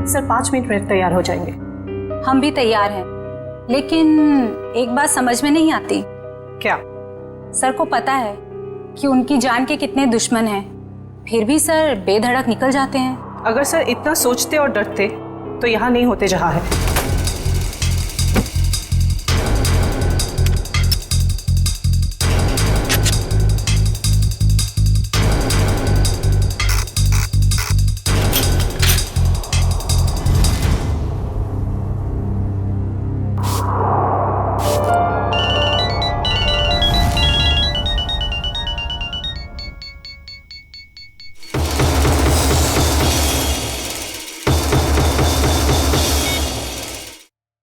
Sir 5 minute में तैयार हो जाएंगे। हम भी तैयार हैं, लेकिन एक बात समझ में नहीं आती। क्या? सर को पता है कि उनकी जान के कितने दुश्मन हैं, फिर भी सर बेधड़क निकल जाते हैं। अगर सर इतना सोचते और डरते तो यहाँ नहीं होते जहाँ है।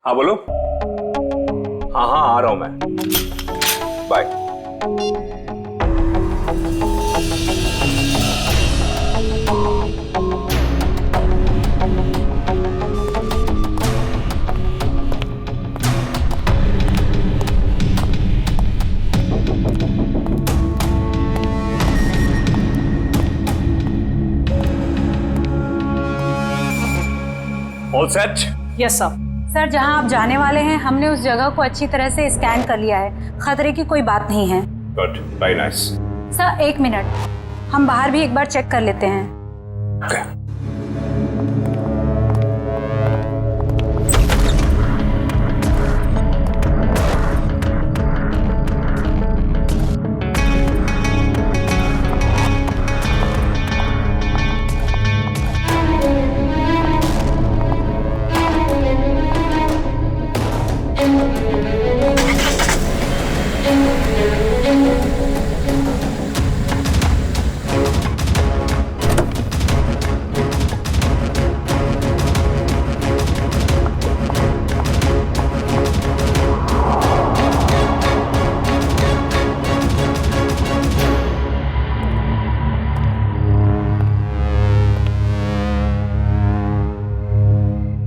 हाँ बोलो। हाँ हाँ आ रहा हूं मैं, bye. All set? Yes sir. Sir जहां आप जाने वाले हैं हमने उस जगह को अच्छी तरह से स्कैन कर लिया है, खतरे की कोई बात नहीं है। Good, very nice. Sir 1 minute, हम बाहर भी एक बार चेक कर लेते हैं। Okay.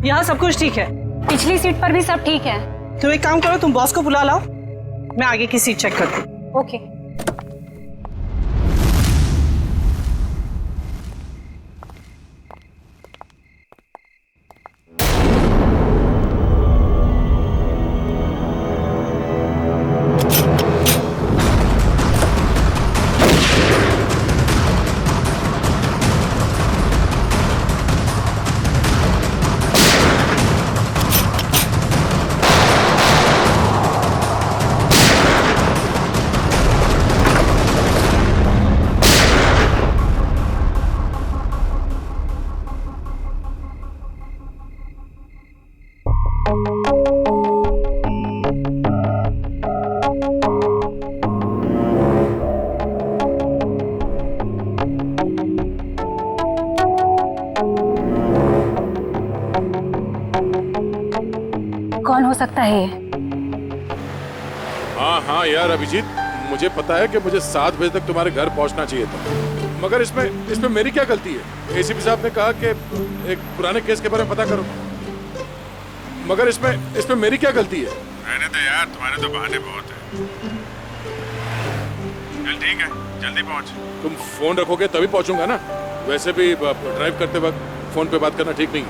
यहाँ सब कुछ ठीक है। पिछली सीट पर भी सब ठीक है। तुम एक काम करो, तुम बॉस को बुला लाओ, मैं आगे की सीट चेक करती हूँ। ओके। कौन हो सकता है ये? हाँ यार अभिजीत, मुझे पता है कि मुझे 7 बजे तक तुम्हारे घर पहुंचना चाहिए था, मगर इसमें मेरी क्या गलती है? एसीपी साहब ने कहा कि एक पुराने केस के बारे में पता करो, मगर इसमें मेरी क्या गलती है? रहने दो यार, तुम्हारे तो बहाने बहुत हैं। चल ठीक है, जल्दी पहुंच। तुम फोन रखोगे तभी पहुंचूंगा ना, वैसे भी ड्राइव करते वक्त फोन पे बात करना ठीक नहीं।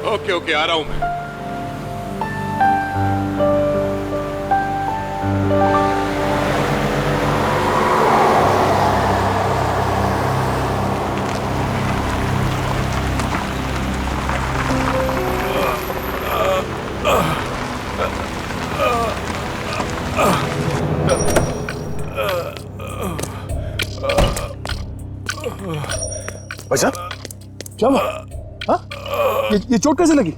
ओके आ रहा हूं मैं। भाई साहब क्या हुआ? हाँ? ये चोट कैसे लगी?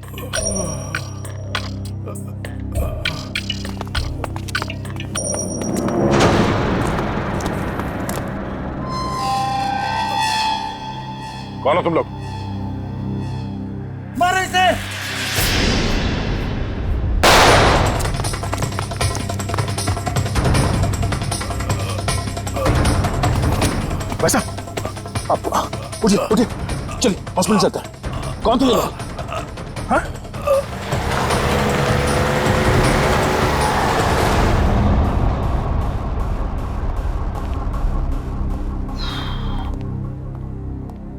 कौन हो तुम लोग? मारो इसे! भाई साहब आप उठिए चलिए हॉस्पिटल चलते हैं। कौन थे ये लोग? हाँ?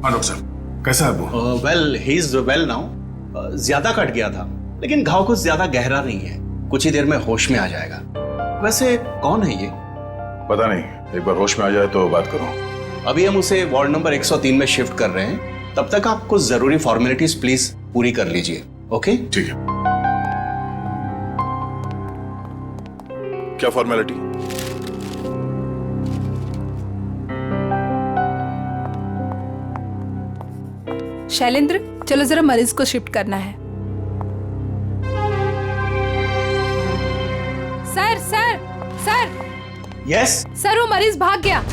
हाँ डॉक्टर साहब, कैसा है वो? Well he is well now. ज्यादा कट गया था, लेकिन घाव कुछ ज्यादा गहरा नहीं है, कुछ ही देर में होश में आ जाएगा। वैसे कौन है ये? पता नहीं, एक बार होश में आ जाए तो बात करो। अभी हम उसे वार्ड नंबर 103 में शिफ्ट कर रहे हैं, तब तक आप कुछ जरूरी फॉर्मेलिटीज प्लीज पूरी कर लीजिए। ओके? ठीक है। क्या फॉर्मेलिटी? शैलेंद्र, चलो जरा मरीज को शिफ्ट करना है। Sir sir sir yes. Sir, वो मरीज भाग गया।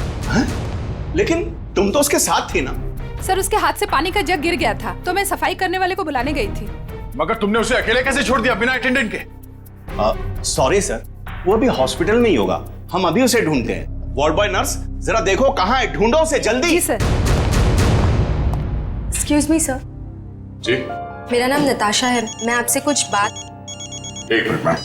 लेकिन तुम तो उसके साथ थी ना? सर, उसके हाथ से पानी का जग गिर गया था, तो मैं सफाई करने वाले को बुलाने गई थी। मगर तुमने उसे अकेले कैसे छोड़ दिया बिना अटेंडेंट के? सॉरी सर, वो अभी हॉस्पिटल में ही होगा, हम अभी उसे ढूंढते हैं। वार्ड बॉय नर्स, जरा देखो कहाँ है, ढूंढो उसे जल्दी। जी सर। एक्सक्यूज मी सर, जी। मेरा नाम नताशा है, मैं आपसे कुछ बात। एक मिनट मैम।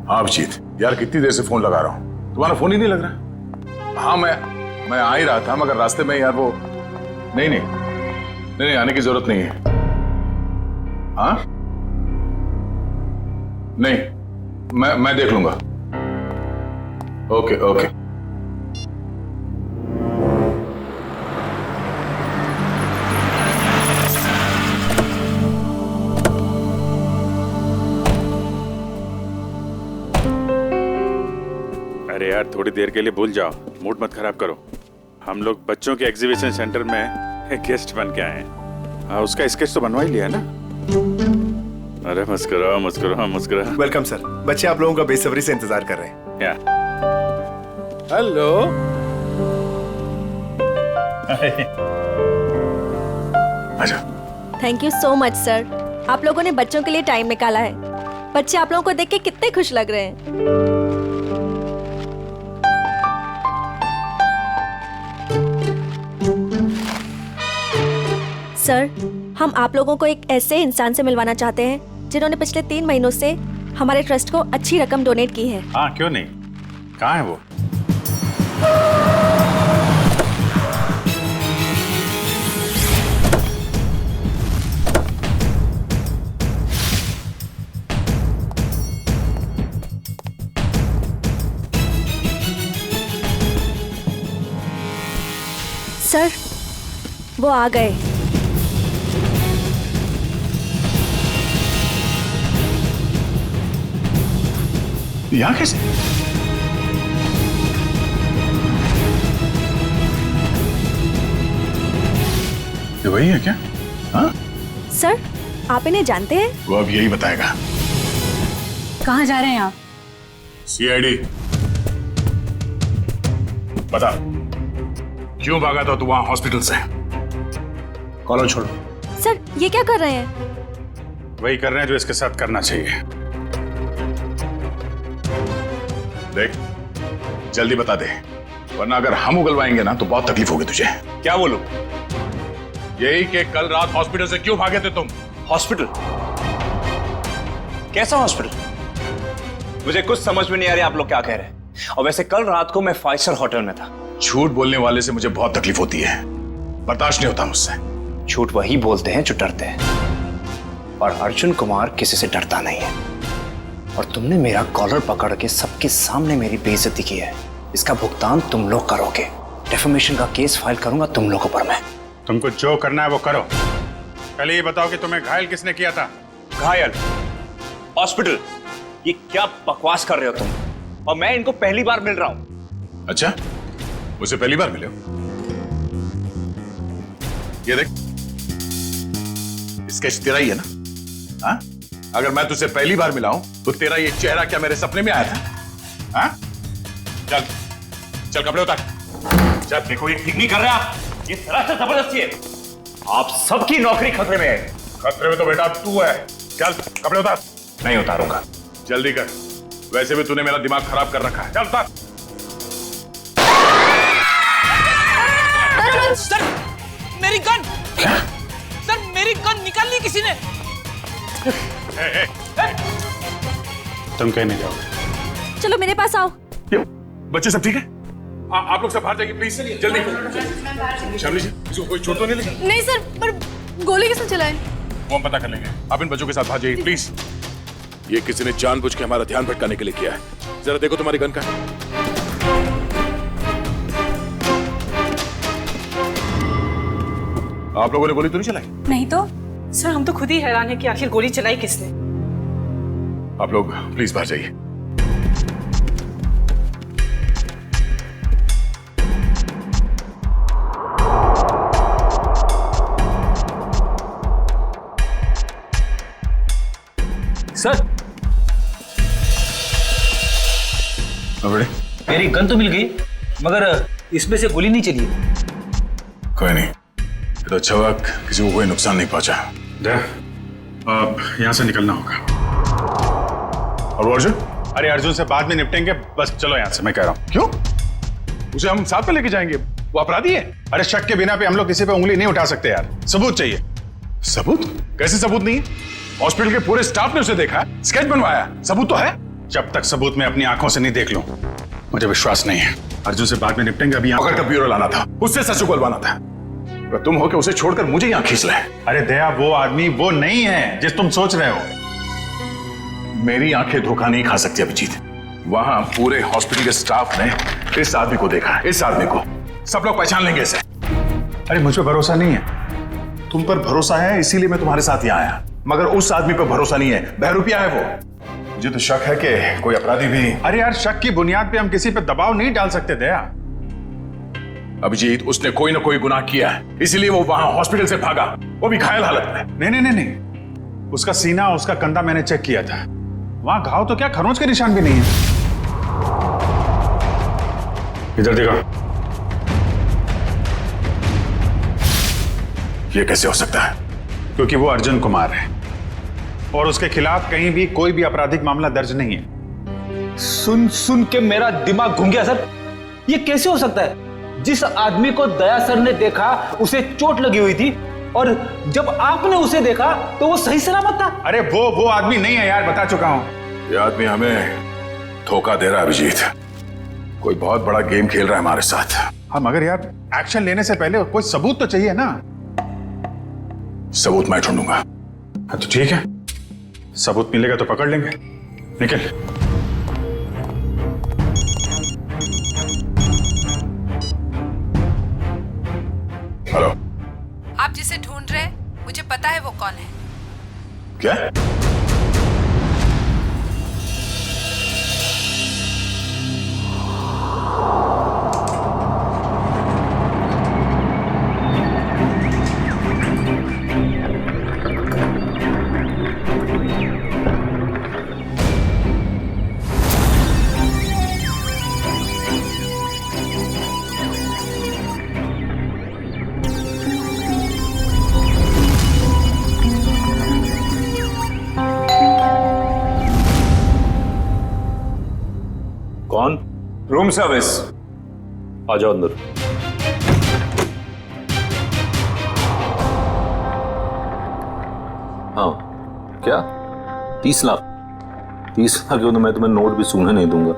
हाँ अभिजीत, यार कितनी देर से फोन लगा रहा हूँ, तुम्हारा फोन ही नहीं लग रहा। हाँ मैं आ ही रहा था, मगर रास्ते में यार वो नहीं आने की जरूरत नहीं है। हाँ नहीं, मैं देख लूंगा। ओके। अरे यार, थोड़ी देर के लिए भूल जाओ, मूड मत खराब करो। हम लोग बच्चों के एग्जीबिशन सेंटर में गेस्ट बन के आए हैं। हाँ, उसका स्केच तो बनवा ही लिया ना? अरे मुस्कुराओ। वेलकम सर, बच्चे आप लोगों का बेसब्री से इंतजार कर रहे हैं। या हेलो। आजा। Thank you so much sir, आप लोगों ने बच्चों के लिए टाइम निकाला है। बच्चे आप लोगों को देख के कितने खुश लग रहे हैं। सर, हम आप लोगों को एक ऐसे इंसान से मिलवाना चाहते हैं जिन्होंने पिछले 3 महीनों से हमारे ट्रस्ट को अच्छी रकम डोनेट की है। हाँ, क्यों नहीं, कहाँ है वो? सर, वो आ गए। यहाँ कैसे? ये वही है क्या? हाँ? सर, आप इन्हें जानते हैं? वो अब यही बताएगा। कहाँ जा रहे हैं आप? सीआईडी। बता, क्यों भागा था तू वहां हॉस्पिटल से? कॉलर छोड़ो। सर, ये क्या कर रहे हैं? वही कर रहे हैं जो इसके साथ करना चाहिए। देख, जल्दी बता दे, वरना अगर हम उगलवाएंगे ना तो बहुत तकलीफ होगी तुझे। क्या बोलूं? यही कि कल रात हॉस्पिटल से क्यों भागे थे तुम? हॉस्पिटल? कैसा हॉस्पिटल? मुझे कुछ समझ में नहीं आ रहा आप लोग क्या कह रहे हैं। और वैसे कल रात को मैं 5 स्टार होटल में था। झूठ बोलने वाले से मुझे बहुत तकलीफ होती है, बर्दाश्त नहीं होता मुझसे। झूठ वही बोलते हैं जो डरते हैं, और अर्जुन कुमार किसी से डरता नहीं है। और तुमने मेरा कॉलर पकड़ के सबके सामने मेरी बेइज्जती की है, इसका भुगतान तुम लोग करोगे। डेफेमेशन का केस फाइल करूंगा तुम लोगों पर मैं। तुमको जो करना है वो करो। पहले ये बताओ कि तुम्हें घायल किसने किया था? घायल? हॉस्पिटल? ये क्या बकवास कर रहे हो तुम? और मैं इनको पहली बार मिल रहा हूं। अच्छा, मुझे पहली बार मिले हो? ये देख, स्केच तेरा ही है ना? हाँ? अगर मैं तुझसे पहली बार मिला हूं तो तेरा ये चेहरा क्या मेरे सपने में आया था? हाँ? चल कपड़े उतार। जब देखो ये ठीक नहीं कर रहे आप, ये सरासर जबरदस्ती है। आप सबकी नौकरी खतरे में है। खतरे में तो बेटा तू है। चल कपड़े उतार। नहीं उतारूंगा। जल्दी कर, वैसे भी तूने मेरा दिमाग खराब कर रखा है। चल उतार। सर, मेरी गन! क्या? सर, मेरी गन निकाल ली किसी ने। तुम कहीं नहीं जाओगे। चलो मेरे पास आओ। बच्चे सब ठीक है? आप लोग सब बाहर जाइए प्लीज, जल्दी। शामली जी, इसको कोई चोट तो नहीं लगी? नहीं सर, पर गोली किसने चलाई? वो हम पता कर लेंगे। आप इन बच्चों के साथ बाहर जाइए प्लीज। ये किसी ने जानबूझ के हमारा ध्यान भटकाने के लिए किया है। जरा देखो तुम्हारी गन का है। आप लोगों ने गोली तो नहीं चलाई? नहीं तो। सर हम तो खुद ही हैरान है कि आखिर गोली चलाई किसने। आप लोग प्लीज बाहर जाइए। सर बड़े, मेरी गन तो मिल गई, मगर इसमें से गोली नहीं चली। कोई नहीं, ये तो अच्छा हुआ किसी को कोई नुकसान नहीं पहुंचा। अब यहाँ से निकलना होगा। और वो अर्जुन? अरे अर्जुन से बाद में निपटेंगे, बस चलो यहाँ से, मैं कह रहा हूँ। क्यों? उसे हम साथ में लेके जाएंगे, वो अपराधी है। अरे शक के बिना पे हम लोग किसी पे उंगली नहीं उठा सकते यार, सबूत चाहिए। सबूत? कैसे सबूत नहीं है? हॉस्पिटल के पूरे स्टाफ ने उसे देखा, स्केच बनवाया, सबूत तो है। जब तक सबूत मैं अपनी आंखों से नहीं देख लूं, मुझे विश्वास नहीं है। अर्जुन से बाद में निपटेंगे, अभी पकड़ कर ब्यूरो लाना था, उससे सच उगलवाना था। अगर तुम हो के उसे छोड़कर मुझे यहाँ खींच लाए। अरे दया, वो आदमी वो नहीं है जिस तुम सोच रहे हो। मेरी आंखें धोखा नहीं खा सकती अभिजीत। वहां पूरे हॉस्पिटल के स्टाफ ने इस आदमी को देखा, इस आदमी को सब लोग पहचान लेंगे इसे। अरे मुझ पर भरोसा नहीं है। तुम पर भरोसा है इसीलिए मैं तुम्हारे साथ यहाँ आया, मगर उस आदमी पर भरोसा नहीं है। बहरूपिया है वो। मुझे तो शक है कि कोई अपराधी भी। अरे यार, शक की बुनियाद पे हम किसी पे दबाव नहीं डाल सकते दया। अभिजीत, उसने कोई ना कोई गुनाह किया है, इसीलिए वो वहां हॉस्पिटल से भागा, वो भी घायल हालत में। नहीं नहीं नहीं नहीं, उसका सीना, उसका कंधा मैंने चेक किया था। वहां घाव तो क्या, खरोंच के निशान भी नहीं है। इधर देखो। ये कैसे हो सकता है? क्योंकि वो अर्जुन कुमार है और उसके खिलाफ कहीं भी कोई भी आपराधिक मामला दर्ज नहीं है। सुन सुन के मेरा दिमाग घूम गया सर। ये कैसे हो सकता है? जिस आदमी को दया सर ने देखा उसे चोट लगी हुई थी, और जब आपने उसे देखा तो वो सही सलामत था। अरे वो आदमी नहीं है यार, बता चुका हूं। ये आदमी हमें धोखा दे रहा है अभिजीत। कोई बहुत बड़ा गेम खेल रहा है हमारे साथ। हाँ, मगर यार एक्शन लेने से पहले कोई सबूत तो चाहिए ना। सबूत मैं ढूंढूंगा। हाँ तो ठीक है, सबूत मिलेगा तो पकड़ लेंगे। निकल। हेलो। आप जिसे ढूंढ रहे हैं, मुझे पता है वो कौन है। क्या? कौन? Room service. आ जाओ अंदर। हाँ क्या? 30 लाख? 30 लाख क्यों? तो मैं तुम्हें नोट भी सूंघने नहीं दूंगा।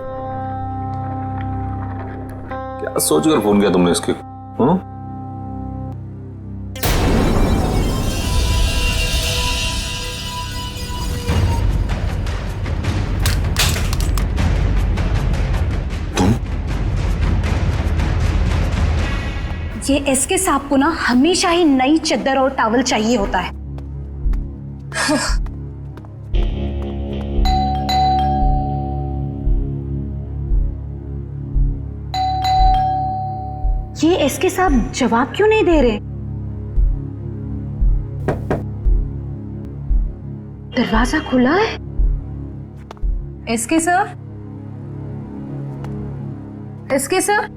क्या सोचकर फोन किया तुमने इसके? हाँ? ये एसके साहब को ना हमेशा ही नई चद्दर और टॉवल चाहिए होता है। ये एसके साहब जवाब क्यों नहीं दे रहे? दरवाजा खुला है। SK sir, SK sir,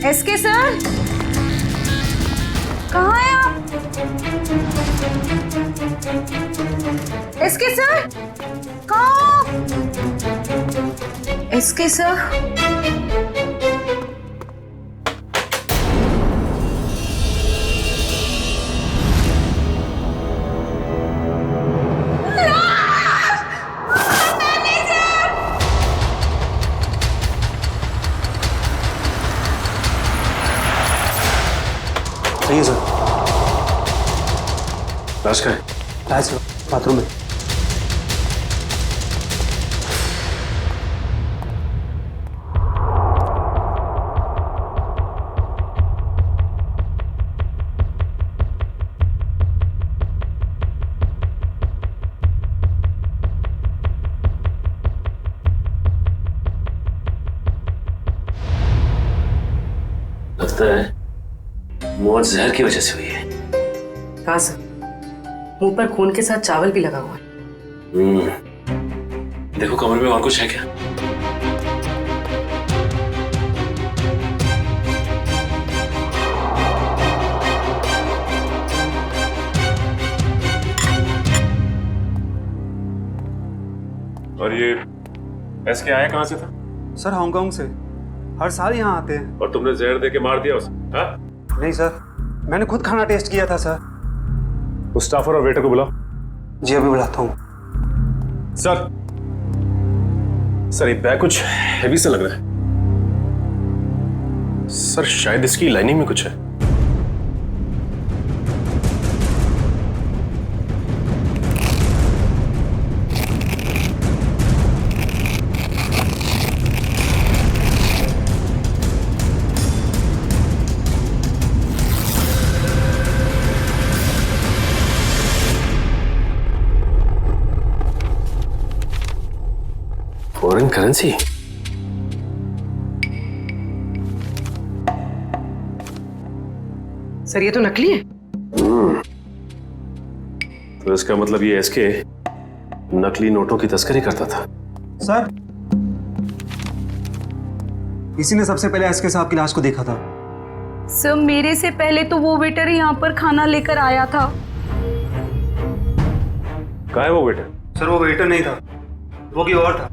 SK sir, कहाँ हैं आप? एसके सर, कहाँ? एसके सर, सही है सर। लाश का है? है सर, बाथरूम में। लगता है मौत जहर की वजह से हुई है। हाँ सर, मुंह पर खून के साथ चावल भी लगा हुआ है। देखो कमरे में और कुछ है क्या? और ये एसके आया कहाँ से था? सर हांगकांग से, हर साल यहाँ आते हैं। और तुमने जहर दे के मार दिया उसे? हाँ? नहीं सर, मैंने खुद खाना टेस्ट किया था सर। उस स्टाफर और वेटर को बुलाओ। जी अभी बुलाता हूँ। सर सर, ये बैग कुछ हेवी सा लग रहा है। सर शायद इसकी लाइनिंग में कुछ है। Foreign currency? सर ये तो नकली है। तो इसका मतलब ये एसके नकली नोटों की तस्करी करता था। सर इसी ने सबसे पहले एसके साहब की लाश को देखा था। सर मेरे से पहले तो वो वेटर यहाँ पर खाना लेकर आया था। कहाँ है वो वेटर? सर वो वेटर नहीं था, वो कोई और था।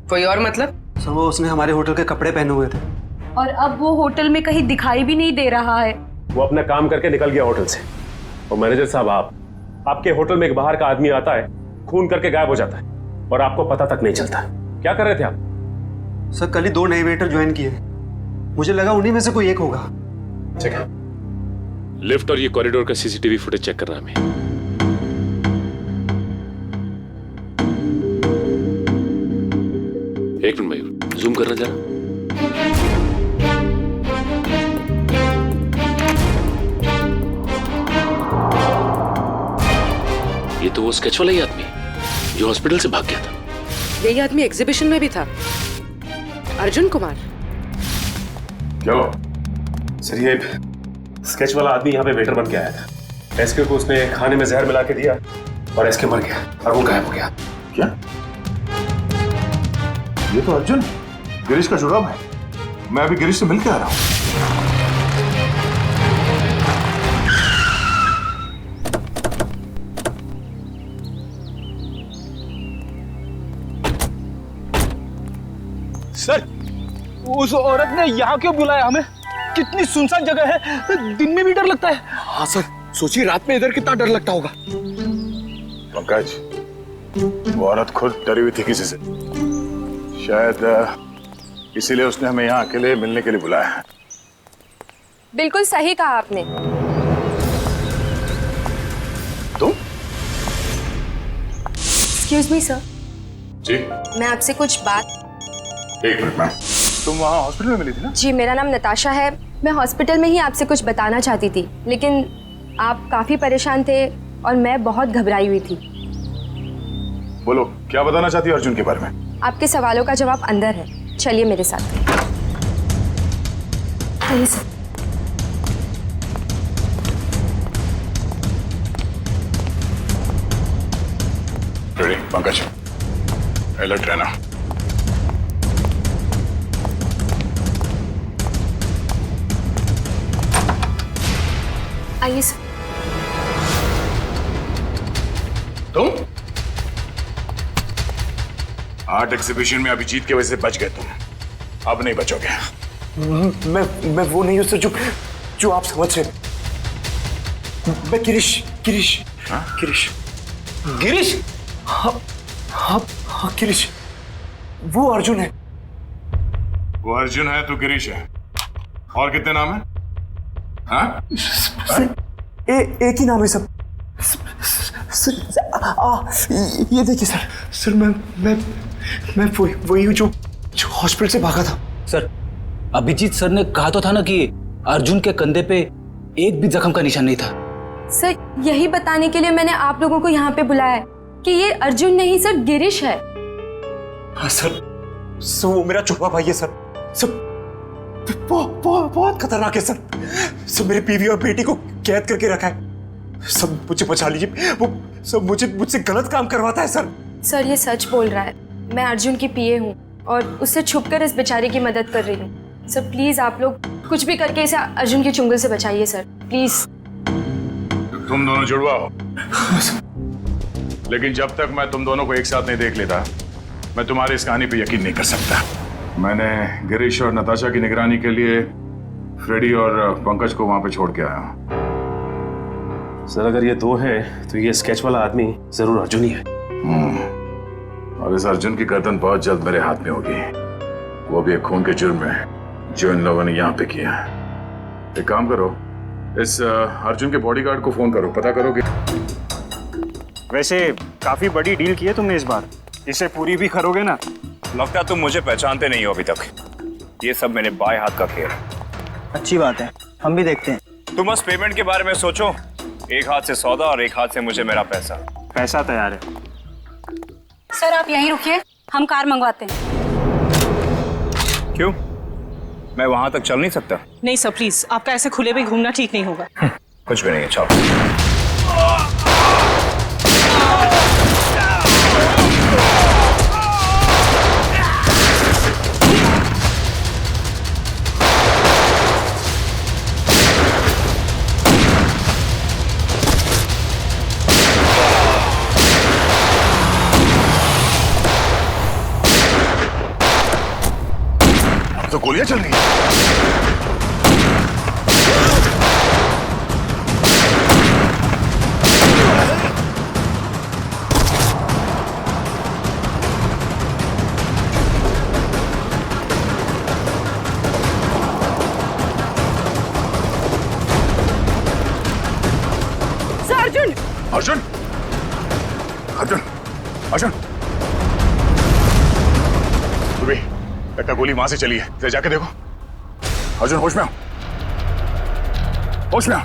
कोई और मतलब? सर वो उसने हमारे होटल के कपड़े पहने हुए थे। और अब वो होटल में कहीं दिखाई भी नहीं दे रहा है। वो अपना काम करके निकल गया होटल से। और मैनेजर साहब, आपके होटल में एक बाहर का आदमी आता है, खून करके गायब हो जाता है और आपको पता तक नहीं चलता। क्या कर रहे थे आप? सर कल ही 2 नए वेटर ज्वाइन किए, मुझे लगा उन्हीं में से कोई एक होगा। ठीक है, लिफ्ट और ये कॉरिडोर का सीसीटीवी फुटेज चेक करना हमें। एक मिनट मयूर, जूम करना जरा। ये तो वो स्केच वाला ही आदमी जो हॉस्पिटल से भाग गया था। यही आदमी एग्जीबिशन में भी था, अर्जुन कुमार। क्या सर, ये स्केच वाला आदमी यहाँ पे वेटर बन के आया था। एसके को उसने खाने में जहर मिला के दिया और एसके मर गया और वो गायब हो गया। क्या? ये तो अर्जुन गिरीश का जुड़ाव है। मैं अभी गिरीश से मिल के आ रहा हूँ। सर उस औरत ने यहाँ क्यों बुलाया हमें? कितनी सुनसान जगह है, दिन में भी डर लगता है। हाँ सर, सोचिए रात में इधर कितना डर लगता होगा। पंकज, वो औरत खुद डरी हुई थी किसी से, शायद इसीलिए उसने हमें यहाँ अकेले मिलने के लिए बुलाया है। बिल्कुल सही कहा आपने। तुम? एक्सक्यूज मी सर, जी मैं आपसे कुछ बात। एक मिनट मैम, तुम वहाँ हॉस्पिटल में मिली थी ना? जी मेरा नाम नताशा है, मैं हॉस्पिटल में ही आपसे कुछ बताना चाहती थी, लेकिन आप काफी परेशान थे और मैं बहुत घबराई हुई थी। बोलो, क्या बताना चाहती हो अर्जुन के बारे में? आपके सवालों का जवाब अंदर है, चलिए मेरे साथ। आइए सर। रेडी पंकज, अलर्ट रहना। आइए सर। तुम आर्ट एग्जीबिशन में अभिजीत की वजह से बच गए तुम, अब नहीं बचोगे। मैं वो नहीं हूं सर जो आप समझ रहे। मैं गिरीश गिरीश हाँ? गिरीश गिरीश हाँ हाँ हाँ गिरीश, वो अर्जुन है। वो अर्जुन है, तू गिरीश है। और कितने नाम है? हाँ? एक ही नाम है सब। ये देखिए सर, सर मैं वही हूँ जो हॉस्पिटल से भागा था। सर, अभिजीत सर ने कहा तो था ना कि अर्जुन के कंधे पे एक भी जख्म का निशान नहीं था। सर, यही बताने के लिए मैंने आप लोगों को यहाँ पे बुलाया है कि ये अर्जुन नहीं सर, गिरीश है। हाँ सर, वो मेरा छुपा भाई है सर। बहुत खतरनाक है सर। सब मेरी बीवी और बेटी को कैद करके रखा है। सब मुझे बचा लीजिए, वो सब मुझसे गलत काम करवाता है सर। सर, ये सच बोल रहा है। मैं अर्जुन की पीए हूँ और उससे छुपकर इस बेचारे की मदद कर रही हूँ। सर प्लीज आप लोग कुछ भी करके इसे अर्जुन की चुंगल से बचाइए सर, प्लीज। तुम दोनों जुड़वा हो, लेकिन जब तक मैं तुम दोनों को एक साथ नहीं देख लेता, मैं तुम्हारी इस कहानी पे यकीन नहीं कर सकता। मैंने गिरीश और नताशा की निगरानी के लिए फ्रेडी और पंकज को वहां पे छोड़ के आया हूं। सर, अगर ये दो हैं तो ये स्केच वाला आदमी जरूर अर्जुन ही है। और इस अर्जुन की गर्दन बहुत जल्द मेरे हाथ में होगी, वो भी एक खून के जुर्म में जो इन लोगों ने यहाँ पे किया है। एक काम करो, इस अर्जुन के बॉडीगार्ड को फोन करो, पता करो कि। वैसे काफी बड़ी डील की है तुमने इस बार, इसे पूरी भी करोगे ना? लगता तुम मुझे पहचानते नहीं हो अभी तक। ये सब मेरे बाएं हाथ का खेल है। अच्छी बात है, हम भी देखते हैं। तुम बस पेमेंट के बारे में सोचो, एक हाथ से सौदा और एक हाथ से मुझे मेरा पैसा। पैसा तैयार है। सर आप यहीं रुकिए, हम कार मंगवाते हैं। क्यों, मैं वहां तक चल नहीं सकता? नहीं सर प्लीज, आपका ऐसे खुले में घूमना ठीक नहीं होगा। कुछ भी नहीं है, चलो। तो गोलियां चल रही हैं। अर्जुन अर्जुन अर्जुन अर्जुन, तुम्हें लगता गोली वहां से चली है, जरा जाके देखो। अर्जुन होश में आओ, होश में आओ।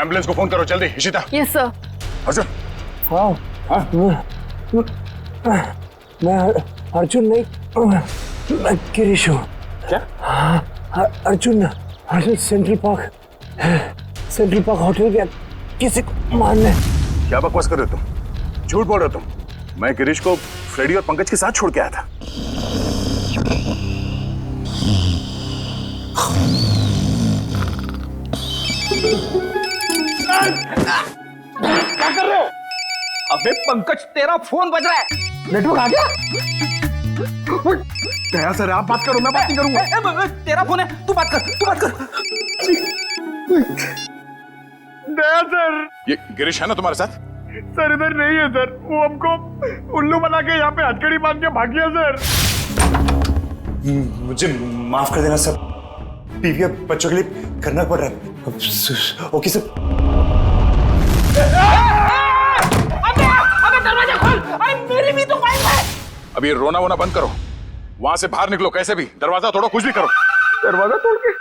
एम्बुलेंस को फोन करो जल्दी। इशिता। Yes sir. अर्जुन। मैं अर्जुन नहीं, मैं गिरीश हूँ। क्या? अर्जुन सेंट्रल पार्क होटल गया किसी को मारने। क्या बकवास कर रहे हो तुम? झूठ बोल रहे हो तुम। मैं गिरीश को फ्रेडी और पंकज के साथ छोड़ के आया था। क्या कर रहे हो? अबे पंकज, तेरा फोन बज रहा है। नेटवर्क आ गया? क्या सर, आप बात करो, मैं बात नहीं करूंगा। तेरा फोन है, तू बात कर। दया सर। ये गिरीश है ना तुम्हारे साथ? सर इधर नहीं है सर, वो हमको उल्लू बना के यहाँ पे हथकड़ी बांध के भाग गया सर। मुझे माफ कर देना सर, बीवी और बच्चों के लिए करना पड़ रहा है। Okay sir. अबे दरवाजा खोल, मेरी भी तो वाइफ है। अब ये रोना वोना बंद करो, वहां से बाहर निकलो कैसे भी, दरवाजा तोड़ो, कुछ भी करो। दरवाजा तोड़ के।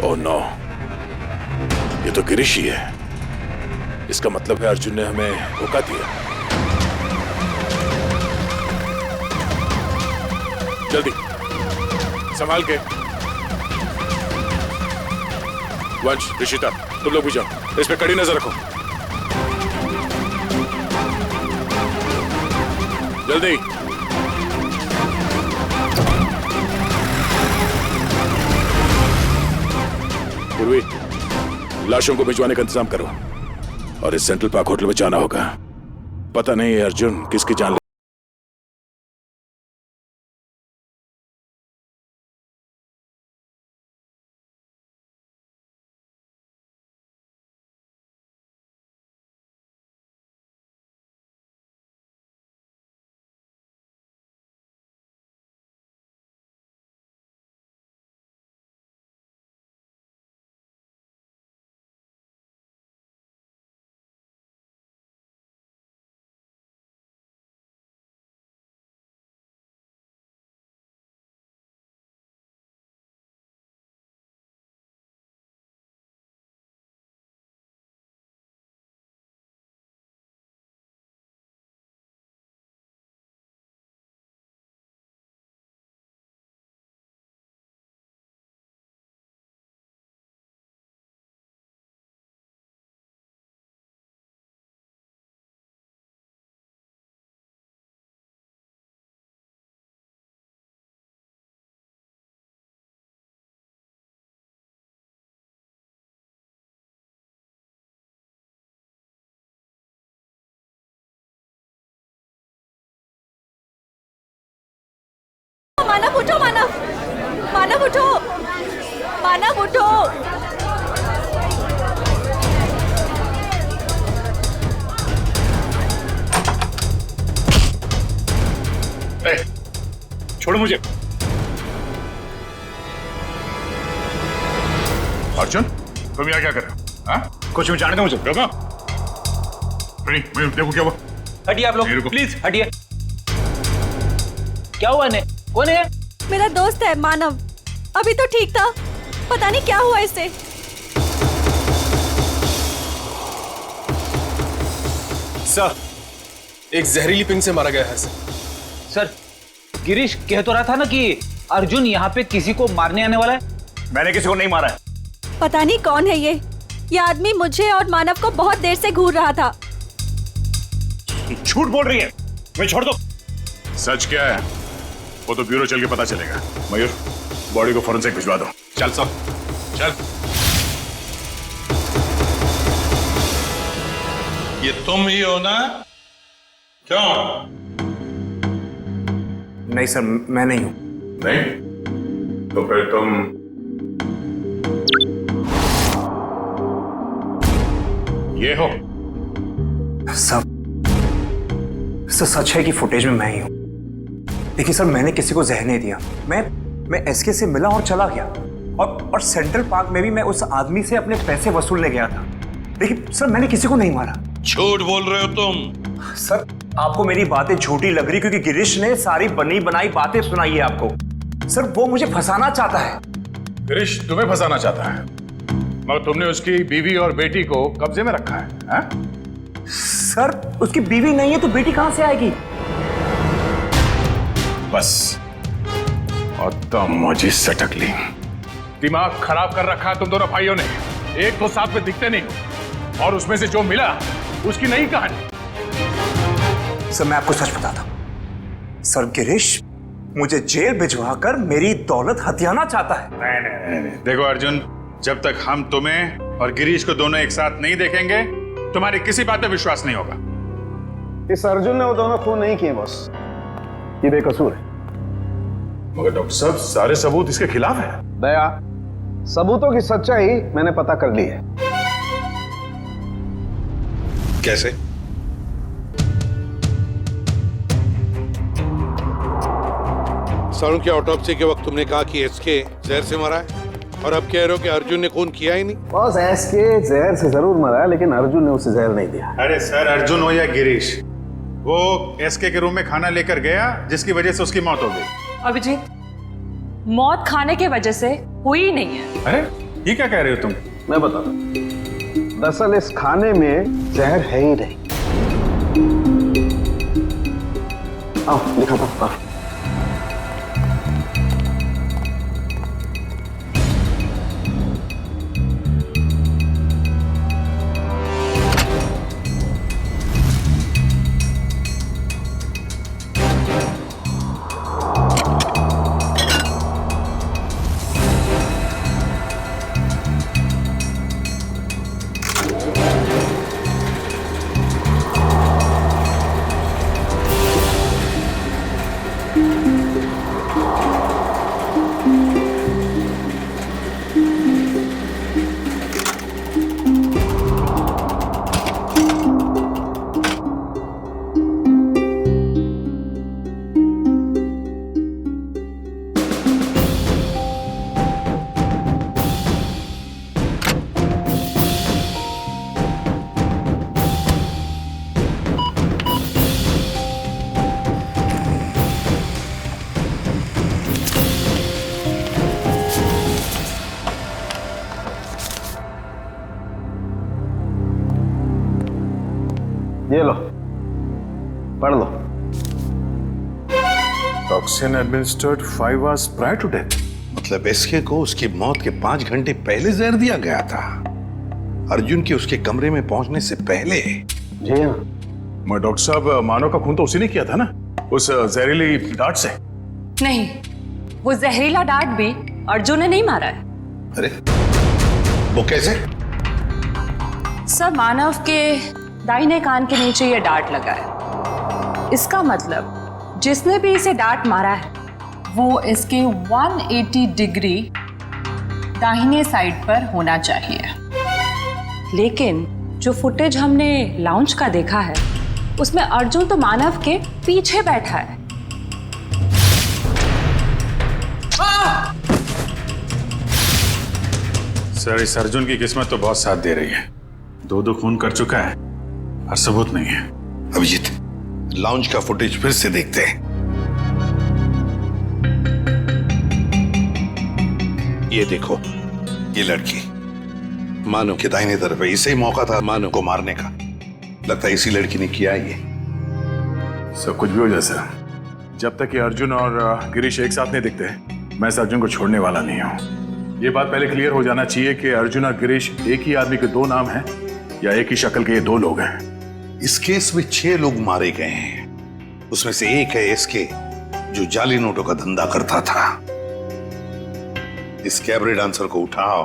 ओह नो, ये तो गिरीश ही है। इसका मतलब है अर्जुन ने हमें धोखा दिया। जल्दी संभाल के। वंश, ऋषिता, तुम लोग भी जाओ, इस पे कड़ी नजर रखो। जल्दी। पूर्वी, लाशों को भिजवाने का इंतजाम करो और इस सेंट्रल पार्क होटल में जाना होगा। पता नहीं अर्जुन किसकी जान मानव उठो, मानव, मानव उठो, मानव उठो। छोड़ मुझे। अर्जुन, तुम यहाँ क्या कर रहे हो? हाँ? कुछ भी जाने दो मुझे। रुको। नहीं, मैं देखो क्या हुआ। हटिए आप लोग, प्लीज हटिए। क्या हुआ इन्हें? कौन है? मेरा दोस्त है मानव, अभी तो ठीक था, पता नहीं क्या हुआ इसे। सर, एक जहरीली पिंग से मारा गया है सर, गिरीश कह तो रहा था ना कि अर्जुन यहाँ पे किसी को मारने आने वाला है। मैंने किसी को नहीं मारा है। पता नहीं कौन है ये आदमी मुझे और मानव को बहुत देर से घूर रहा था। झूठ बोल रही है, मैं छोड़ दो। सच क्या है वो तो ब्यूरो चल के पता चलेगा। मयूर, बॉडी को फॉरेंसिक भिजवा दो। चल सब, चल। ये तुम ही हो ना? क्यों? नहीं सर, मैं नहीं हूं। नहीं? तो फिर तुम ये हो? सर सच है कि फुटेज में मैं ही हूं, लेकिन सर मैंने किसी को जहर नहीं दिया। मैं एसके से मिला और चला गया, और सेंट्रल पार्क में भी मैं उस आदमी से अपने पैसे वसूलने गया था, लेकिन सर मैंने किसी को नहीं मारा। झूठ बोल रहे हो तुम। सर आपको मेरी बातें झूठी लग रही क्योंकि गिरीश ने सारी बनी बनाई बातें सुनाई है आपको। सर वो मुझे फंसाना चाहता है। गिरीश तुम्हें फंसाना चाहता है, मगर तुमने उसकी बीवी और बेटी को कब्जे में रखा है, हा? सर उसकी बीवी नहीं है तो बेटी कहां से आएगी? बस और मौजी सटक ली। दिमाग खराब कर रखा है तुम दोनों भाइयों ने। एक तो साथ में दिखते नहीं हो, और उसमें से जो मिला उसकी नई कहानी। सर मैं आपको सच बताता हूं, सर गिरीश मुझे जेल भिजवा कर मेरी दौलत हथियाना चाहता है। नहीं। देखो अर्जुन, जब तक हम तुम्हें और गिरीश को दोनों एक साथ नहीं देखेंगे, तुम्हारी किसी बात पे विश्वास नहीं होगा। इस अर्जुन ने वो दोनों खून नहीं किए बॉस, ये बेकसूर है। मगर डॉक्टर साहब सारे सबूत इसके खिलाफ है। दया, सबूतों की सच्चाई मैंने पता कर ली है। कैसे? सारुण की ऑटोप्सी के वक्त तुमने कहा कि एसके जहर से मरा है, और अब कह रहे हो कि अर्जुन ने खून किया ही नहीं। बॉस एसके जहर से जरूर मरा है, लेकिन अर्जुन ने उसे जहर नहीं दिया। अरे सर, अर्जुन हो या गिरीश, वो एसके के रूम में खाना लेकर गया जिसकी वजह से उसकी मौत हो गई। अभिजीत, मौत खाने की वजह से हुई ही नहीं है। अरे ये क्या कह रहे हो तुम? मैं बताता हूं, दरअसल इस खाने में जहर है ही नहीं। आओ दिखाता हूं। ये लो, पढ़ लो। Toxin administered 5 hours prior to death। मतलब एसके को उसकी मौत के 5 घंटे पहले जहर दिया गया था, अर्जुन के उसके कमरे में पहुंचने से पहले। जी हाँ। मैं डॉक्टर साहब, मानव का खून तो उसी ने किया था ना, उस जहरीली डांट से? नहीं, वो जहरीला डांट भी अर्जुन ने नहीं मारा है। अरे वो कैसे? सर, मानव के दाहिने कान के नीचे ये डांट लगा है। इसका मतलब जिसने भी इसे डांट मारा है वो इसके 180 डिग्री दाहिने साइड पर होना चाहिए। लेकिन जो फुटेज हमने लाउंज का देखा है उसमें अर्जुन तो मानव के पीछे बैठा है। सर, इस अर्जुन की किस्मत तो बहुत साथ दे रही है। 2 खून कर चुका है और सबूत नहीं है। अभिजीत, लाउंज का फुटेज फिर से देखते हैं। ये देखो, ये लड़की मानव के दाहिने तरफ है। इसे ही मौका था मानव को मारने का। लगता है इसी लड़की ने किया ये। सब कुछ भी हो जाए सर, जब तक ये अर्जुन और गिरीश एक साथ नहीं दिखते मैं इस अर्जुन को छोड़ने वाला नहीं हूँ। ये बात पहले क्लियर हो जाना चाहिए कि अर्जुन और गिरीश एक ही आदमी के 2 नाम हैं या एक ही शक्ल के ये 2 लोग हैं। इस केस में 6 लोग मारे गए हैं। उसमें से एक है एसके, जो जाली नोटों का धंधा करता था। इस कैबरे डांसर को उठाओ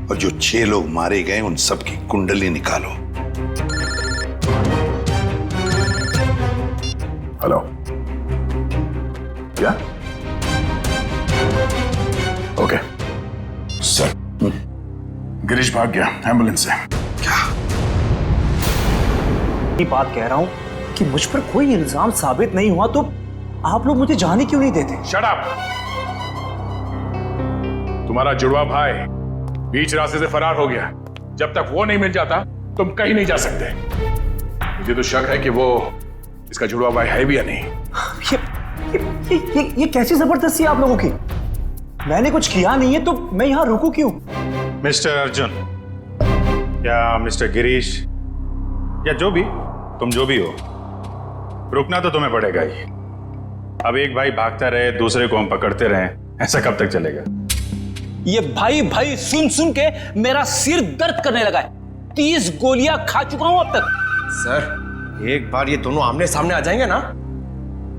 और जो 6 लोग मारे गए उन सबकी कुंडली निकालो। हेलो, क्या? ओके सर, गिरीश भाग गया एम्बुलेंस से। ये बात कह रहा हूं कि मुझ पर कोई इल्जाम साबित नहीं हुआ तो आप लोग मुझे जाने क्यों नहीं देते? Shut up! तुम्हारा जुड़वा भाई बीच रास्ते से फरार हो गया। जब तक वो नहीं मिल जाता तुम कहीं नहीं जा सकते। मुझे तो शक है कि वो इसका जुड़वा भाई है भी या नहीं। ये कैसी जबरदस्ती है आप लोगों की? मैंने कुछ किया नहीं है तो मैं यहां रुकूं क्यों? मिस्टर अर्जुन या मिस्टर गिरीश या जो भी तुम जो भी हो, रुकना तो तुम्हें पड़ेगा ही। अब एक भाई भागता रहे, दूसरे को हम पकड़ते रहे, ऐसा कब तक चलेगा? ये भाई भाई सुन सुन के मेरा सिर दर्द करने लगा है। 30 गोलियां खा चुका हूं अब तक। सर, एक बार ये दोनों आमने सामने आ जाएंगे ना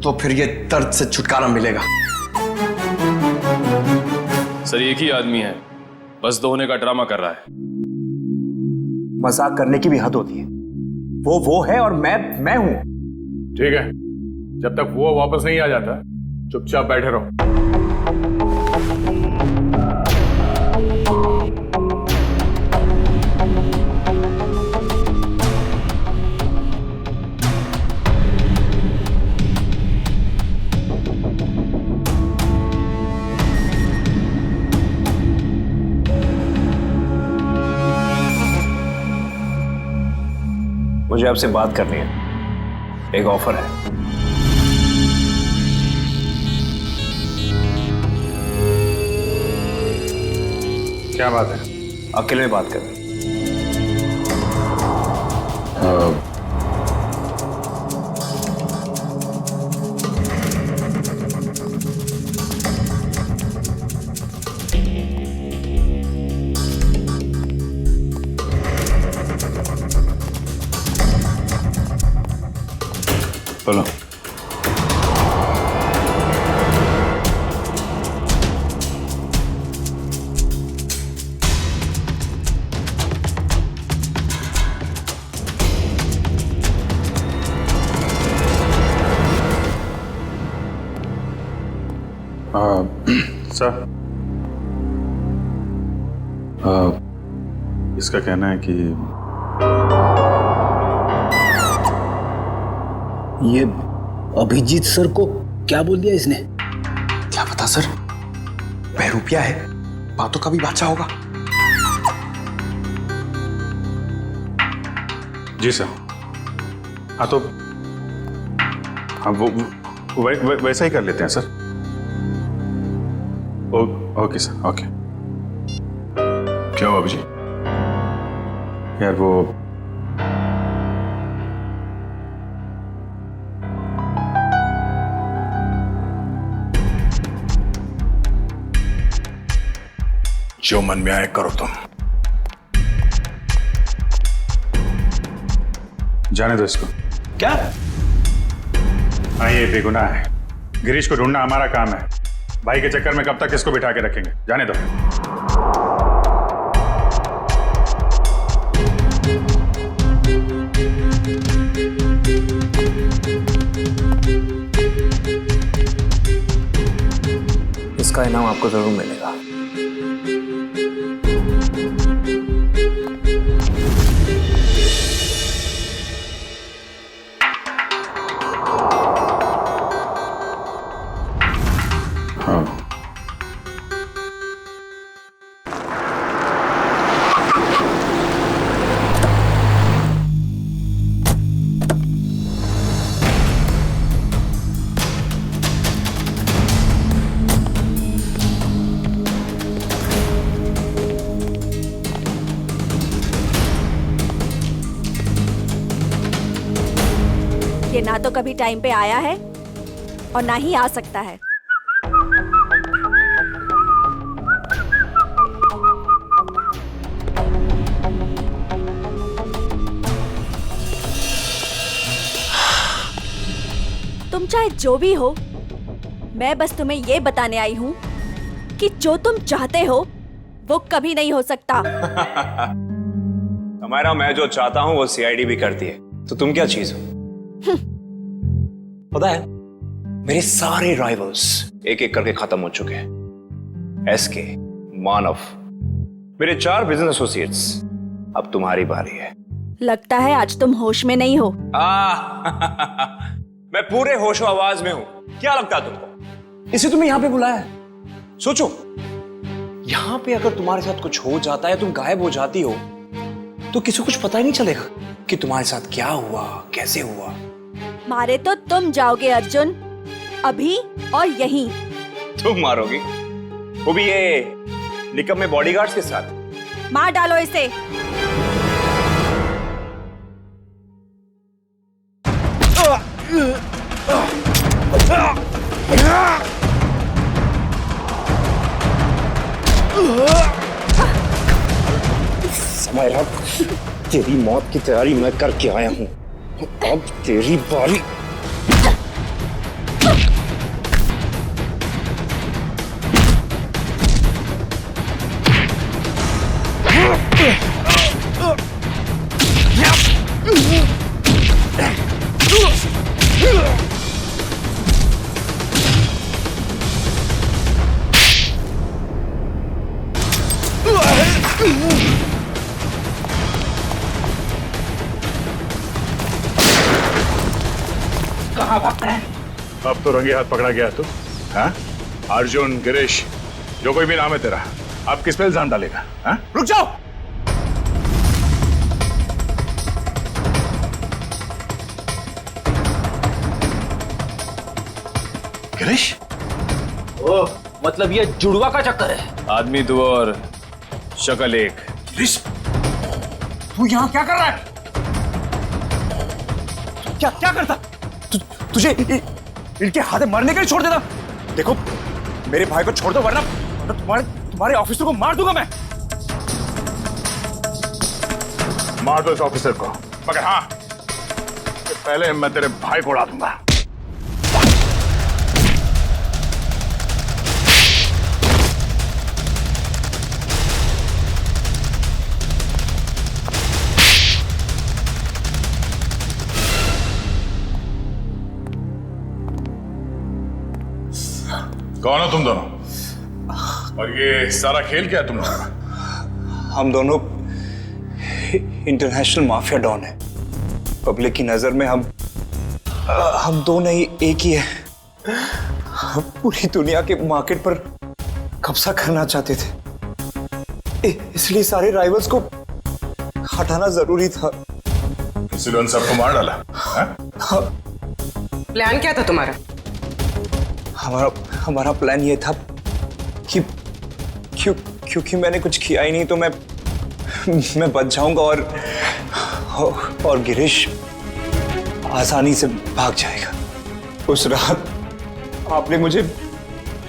तो फिर ये दर्द से छुटकारा मिलेगा। सर, एक ही आदमी है, बस 2 होने का ड्रामा कर रहा है। मजाक करने की भी हद होती है। वो है और मैं हूं। ठीक है, जब तक वो वापस नहीं आ जाता चुपचाप बैठे रहो। मुझे आपसे बात करनी है। एक ऑफर है। क्या बात है? अकेले में बात कर। बोलो। सर, इसका कहना है कि ये अभिजीत सर को क्या बोल दिया इसने? क्या पता सर, बहरूपिया है, बातों का भी बादशाह होगा। जी सर। हाँ तो हाँ वो वैसा ही कर लेते हैं सर। Okay sir, okay. क्या हुआ अभिजीत? यार वो जो मन में आए करो तुम। जाने दो इसको। क्या? हाँ, ये बेगुनाह है। गिरीश को ढूंढना हमारा काम है। भाई के चक्कर में कब तक इसको बिठा के रखेंगे? जाने दो। इसका इनाम आपको जरूर मिलेगा। ये ना तो कभी टाइम पे आया है और ना ही आ सकता है। तुम चाहे जो भी हो, मैं बस तुम्हें ये बताने आई हूँ कि जो तुम चाहते हो वो कभी नहीं हो सकता। हमारा मैं जो चाहता हूँ वो सीआईडी भी करती है, तो तुम क्या चीज हो? पता है, मेरे सारे राइवल्स एक एक करके खत्म हो चुके हैं। एसके, मानव, मेरे 4 बिजनेस एसोसिएट्स, अब तुम्हारी बारी है। लगता है आज तुम होश में नहीं हो। मैं पूरे होशो आवाज में हूं। क्या लगता है तुमको? इसे तुम्हें यहां पे बुलाया है। सोचो, यहां पे अगर तुम्हारे साथ कुछ हो जाता है, तुम गायब हो जाती हो, तो किसी को कुछ पता ही नहीं चलेगा कि तुम्हारे साथ क्या हुआ, कैसे हुआ। मारे तो तुम जाओगे अर्जुन, अभी और यहीं। तुम मारोगी? वो भी ये निकम्मे बॉडीगार्ड्स के साथ? मार डालो इसे। समायरा, तेरी मौत की तैयारी मैं करके आया हूं, अब तेरी बारी। कहाँ भागता है? अब तो रंगे हाथ पकड़ा गया तू। हाँ? अर्जुन, गिरीश, जो कोई भी नाम है तेरा, अब किस पे इल्जाम डालेगा? हाँ? रुक जाओ! गिरीश? ओह, मतलब ये जुड़वा का चक्कर है। आदमी दो और शक्ल एक। गिरीश, तू यहाँ क्या कर रहा है? क्या करता? तुझे इनके हाथ में मरने के लिए छोड़ देना? देखो, मेरे भाई को छोड़ दो, वरना तुम्हारे ऑफिसर को मार दूंगा मैं। मार दो इस ऑफिसर को, मगर हाँ, पहले मैं तेरे भाई को उड़ा दूंगा। कौन हो तुम दोनों? और ये सारा खेल क्या है तुम लोगों का? हम दोनों इंटरनेशनल माफिया डॉन हैं। पब्लिक की नजर में हम दोनों ही एक ही है। हम पूरी दुनिया के मार्केट पर कब्जा करना चाहते थे, इसलिए सारे राइवल्स को हटाना जरूरी था। इसलिए उन सबको मार डाला? प्लान क्या था तुम्हारा? हमारा प्लान ये था कि क्योंकि मैंने कुछ किया ही नहीं, तो मैं बच जाऊंगा और गिरीश आसानी से भाग जाएगा। उस रात आपने मुझे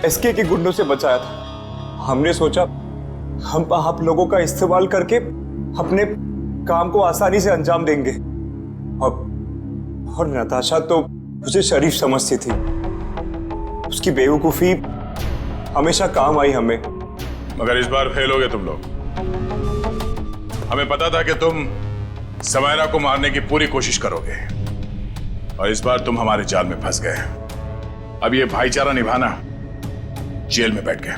एसके के गुंडों से बचाया था। हमने सोचा हम आप लोगों का इस्तेमाल करके अपने काम को आसानी से अंजाम देंगे, और नताशा तो मुझे शरीफ समझती थी। उसकी बेवकूफी हमेशा काम आई हमें। मगर इस बार फेल हो गए तुम लोग। हमें पता था कि तुम समायरा को मारने की पूरी कोशिश करोगे, और इस बार तुम हमारे जाल में फंस गए। अब ये भाईचारा निभाना जेल में बैठ गए।